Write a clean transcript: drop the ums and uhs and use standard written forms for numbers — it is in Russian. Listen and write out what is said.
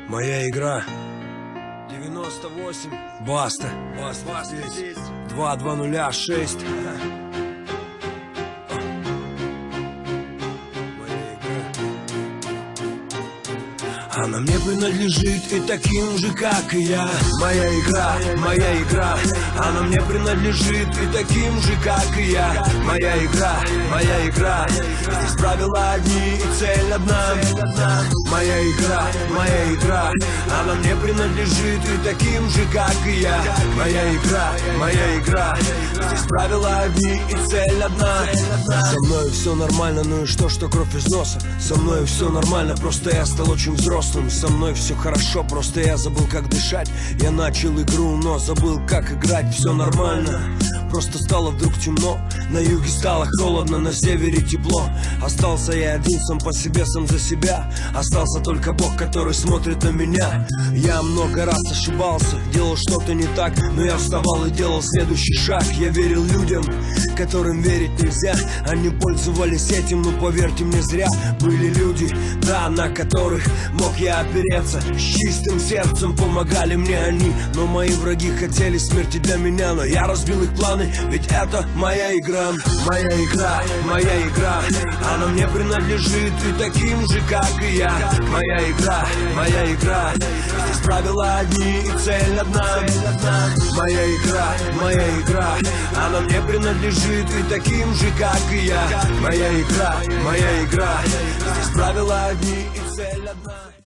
Моя игра 98. Баста. Баста здесь. 2206. Она мне принадлежит и таким же, как и я. Моя игра, моя игра. Она мне принадлежит и таким же, как и я. Моя игра, моя игра. Здесь правила одни и цель одна. Моя игра, моя игра. Она мне принадлежит и таким же, как и я. Моя игра, моя игра. Здесь правила одни и цель одна. Со мной все нормально, ну и что кровь из носа. Со мной все нормально, просто я стал очень взрослым. Со мной все хорошо, просто я забыл, как дышать. Я начал игру, но забыл, как играть. Все нормально, просто стало вдруг темно. На юге стало холодно, на севере тепло. Остался я один, сам по себе, сам за себя. Остался только Бог, который смотрит на меня. Я много раз ошибался, делал что-то не так, но я вставал и делал следующий шаг. Я верил людям, которым верить нельзя. Они пользовались этим, но поверьте мне, зря. Были люди, да, на которых мог я опереться. С чистым сердцем помогали мне они. Но мои враги хотели смерти для меня. Но я разбил их планы, ведь это моя игра. Моя игра, моя игра. Она мне принадлежит и таким же, как и я. Моя игра, моя игра. Здесь правила одни и цель одна. Моя игра, моя игра. Она мне принадлежит и таким же, как и я. Моя игра, моя игра. Здесь правила одни и цель одна.